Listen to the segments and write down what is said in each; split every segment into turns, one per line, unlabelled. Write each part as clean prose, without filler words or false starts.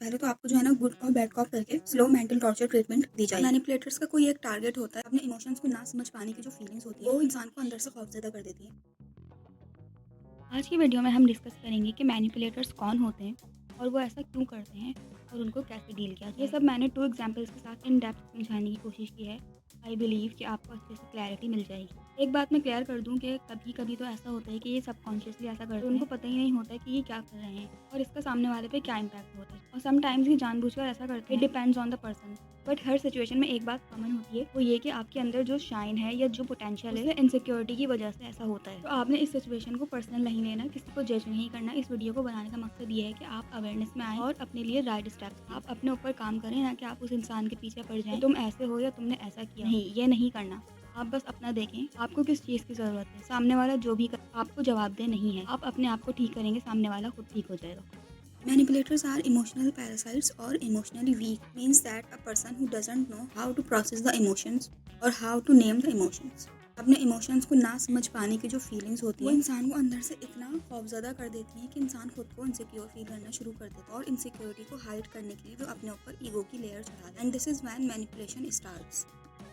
पहले तो आपको जो है ना गुड कॉप बैड कॉप करके स्लो मेंटल टॉर्चर ट्रीटमेंट दी जाएगी। मैनिपुलेटर्स का कोई एक टारगेट होता है, अपने इमोशंस को ना समझ पाने की जो फीलिंग्स होती है वो इंसान को अंदर से खौफजदा कर देती है।
आज की वीडियो में हम डिस्कस करेंगे कि मैनिपुलेटर्स कौन होते हैं और वो ऐसा क्यों करते हैं और उनको कैसे डील किया जाए। ये सब मैंने 2 एग्जांपल्स के साथ इन डेप्थ समझाने की कोशिश की है। आई बिलीव कि आपको अच्छे से क्लैरिटी मिल जाएगी। एक बात मैं क्लियर कर दूं कि कभी-कभी तो ऐसा होता है कि ये सबकॉन्शियसली ऐसा करते हैं, उनको पता ही नहीं होता है कि ये क्या कर रहे हैं और इसका सामने वाले पे क्या इम्पैक्ट होता है। और समटाइम्स ये जानबूझकर ऐसा करते हैं, it depends on the person. But her situation में एक बात कॉमन होती है, वो ये कि आपके अंदर जो शाइन है या जो पोटेंशियल है, इनसिक्योरिटी की वजह से ऐसा होता है। तो आपने इस सिचुएशन को पर्सनल नहीं लेना, किसी को जज नहीं करना। इस वीडियो को बनाने का मकसद ये है कि आप अवेयरनेस में आए और अपने लिए राइट स्टेप्स आप अपने ऊपर काम करें, ना कि आप उस इंसान के पीछे पड़ जाएं तुम ऐसे हो या तुमने ऐसा किया। नहीं, ये नहीं करना। आप बस अपना देखें, आपको किस चीज़ की ज़रूरत है। सामने वाला जो भी कर आपको जवाबदेह नहीं है। आप अपने आप को ठीक करेंगे, सामने वाला खुद ठीक हो जाएगा।
Manipulators are emotional parasites or emotionally weak, means that a person who doesn't know how to process the emotions or how to name the emotions. अपने इमोशंस को ना समझ पाने की जो फीलिंग्स होती है वो इंसान को अंदर से इतना खौफजदा कर देती है कि इंसान खुद को इनसिक्योर फील करना शुरू कर देता है और इनसिक्योरिटी को हाइड करने के लिए वो अपने ऊपर ईगो की लेयर चढ़ा देता है। And this is when manipulation starts.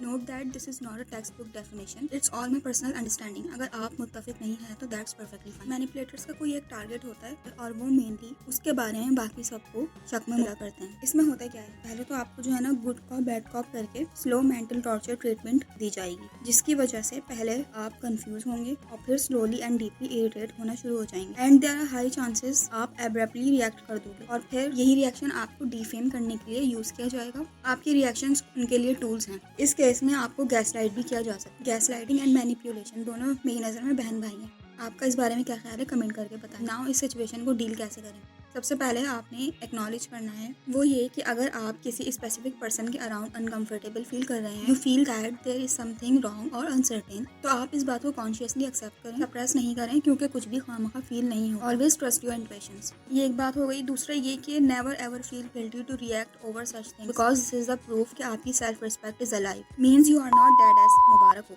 Note that this is not a text book definition, it's all my personal understanding. अगर आप मुत्तफिक नहीं है तो दैट्स परफेक्टली फाइन। मैनिपुलेटर्स का कोई एक टारगेट होता है और वो मेनली उसके बारे में बाकी सबको शक में मिला करते हैं। इसमें होता क्या है, पहले तो आपको जो है ना गुड कॉप बैड कॉप करके स्लो मेंटल टॉर्चर ट्रीटमेंट दी जाएगी, जिसकी वजह से पहले आप कंफ्यूज होंगे और फिर स्लोली एंड डीपली इरिटेट होना शुरू हो जाएंगे। And there are high chances आप एब्रप्टली रिएक्ट कर दोगे और फिर यही रिएक्शन आपको डिफेम करने के लिए यूज किया जाएगा। आपके रिएक्शंस उनके लिए टूल्स हैं। इस केस में आपको गैसलाइट भी किया जा सकता है। गैसलाइटिंग एंड मैनिपुलेशन दोनों मेरी नज़र में बहन भाई हैं। आपका इस बारे में क्या ख्याल है, कमेंट करके बताएं। नाउ इस सिचुएशन को डील कैसे करें। सबसे पहले आपने एक्नॉलेज करना है वो ये कि अगर आप किसी स्पेसिफिक पर्सन के अराउंड अनकंफर्टेबल फील कर रहे हैं, you feel that there is something wrong और अनसर्टेन, तो आप इस बात को कॉन्शियसली एक्सेप्ट करें, सप्रेस नहीं करें, क्योंकि कुछ भी खामखा फील नहीं हो। Always trust your intuitions. ये एक बात हो गई। दूसरा ये कि never ever feel guilty to react over such things, because this is the proof कि आपकी self respect is alive, means you are not dead as मुबारक हो।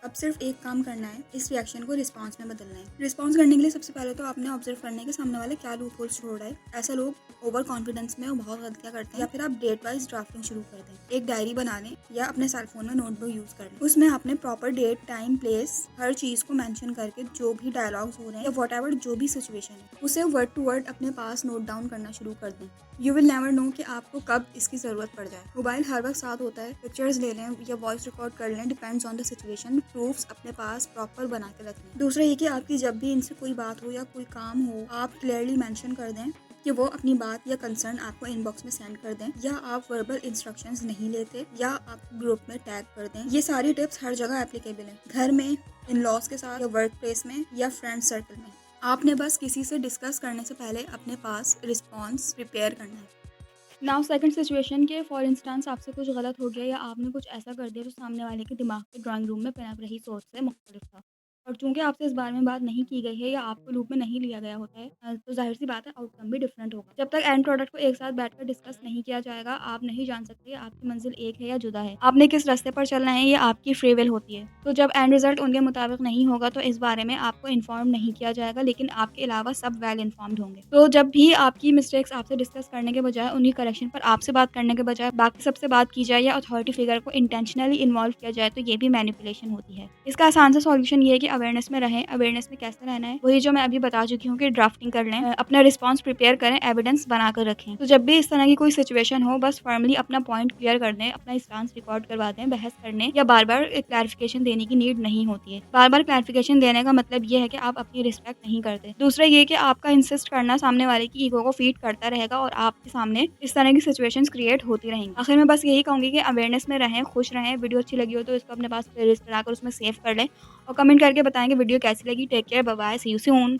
अब सिर्फ एक काम करना है, इस रिएक्शन को रिस्पांस में बदलना है। रिस्पांस करने के लिए सबसे पहले तो आपने ऑब्जर्व करना है कि सामने वाले क्या लूप होल्स छोड़ रहा है। ऐसे लोग ओवर कॉन्फिडेंस में बहुत गलतियां करते हैं। या फिर आप डेट वाइज ड्राफ्टिंग शुरू कर दें। एक डायरी बना लें या अपने सेलफोन में नोटबुक यूज कर लें। उसमें आपने प्रॉपर डेट, टाइम, प्लेस, हर चीज को मेंशन करके जो भी डायलॉग्स हो रहे हैं या व्हाटएवर जो भी सिचुएशन है उसे वर्ड टू वर्ड अपने पास नोट डाउन करना शुरू कर दें। यू विल नेवर नो कि आपको कब इसकी जरूरत पड़ जाए। मोबाइल हर वक्त साथ होता है, पिक्चर्स ले लें या वॉइस रिकॉर्ड कर लें, depends on the situation. Proofs अपने पास प्रॉपर बना के रखें। दूसरा ये कि आपकी जब भी इनसे कोई बात हो या कोई काम हो, आप क्लियरली मेंशन कर दें कि वो अपनी बात या कंसर्न आपको इनबॉक्स में सेंड कर दें, या आप वर्बल इंस्ट्रक्शंस नहीं लेते, या आप ग्रुप में टैग कर दें। ये सारी टिप्स हर जगह एप्लीकेबल हैं, घर में, इन लॉज के साथ, या वर्क प्लेस में, या फ्रेंड सर्कल में। आपने बस किसी से डिस्कस करने से पहले अपने पास रिस्पॉन्स प्रिपेयर करना है।
नाउ सेकंड सिचुएशन के फॉर इंस्टेंस आपसे कुछ गलत हो गया या आपने कुछ ऐसा कर दिया जो सामने वाले के दिमाग के ड्राइंग रूम में पनप रही सोच से मुख्तलिफ था, और चूंकि आपसे इस बारे में बात नहीं की गई है या आपको लूप में नहीं लिया गया होता है, तो जाहिर सी बात है आउटकम भी डिफरेंट होगा। जब तक एंड प्रोडक्ट को एक साथ बैठकर डिस्कस नहीं किया जाएगा, आप नहीं जान सकते आपकी मंजिल एक है या जुदा है। आपने किस रास्ते पर चलना है ये आपकी फ्री विल होती है। तो जब एंड रिजल्ट उनके मुताबिक नहीं होगा तो इस बारे में आपको इन्फॉर्म नहीं किया जाएगा, लेकिन आपके अलावा सब वेल इन्फॉर्म्ड होंगे। तो जब भी आपकी मिस्टेक्स आपसे डिस्कस करने के बजाय, उन्हीं करेक्शन पर आपसे बात करने के बजाय बाकी सबसे बात की जाए या अथॉरिटी फिगर को इंटेंशनली इन्वॉल्व किया जाए, तो ये भी मैनिपुलेशन होती है। इसका आसान सा सॉल्यूशन ये है कि अवेयरनेस में रहें। अवेयरनेस में कैसे रहना है, वही जो मैं अभी बता चुकी हूँ कि ड्राफ्टिंग कर लें, अपना रिस्पांस प्रिपेयर करें, एविडेंस बनाकर रखें। तो जब भी इस तरह की कोई सिचुएशन हो, बस फॉर्मली अपना पॉइंट क्लियर कर दें, अपना स्टांस रिकॉर्ड करवा दें। बहस करने या बार बार क्लैरिफिकेशन देने की नीड नहीं होती है। बार बार क्लैरिफिकेशन देने का मतलब ये है कि आप अपनी रिस्पेक्ट नहीं करते। दूसरा ये कि आपका इंसिस्ट करना सामने वाले की ईगो को फीड करता रहेगा और आपके सामने इस तरह की सिचुएशंस क्रिएट होती रहेंगी। आखिर में बस यही कहूंगी कि अवेयरनेस में रहें, खुश रहें। वीडियो अच्छी लगी हो तो इसको अपने पास प्लेलिस्ट बनाकर उसमें सेव कर लें और कमेंट करके बताएं कि वीडियो कैसी लगी। Take care, bye bye, see you soon.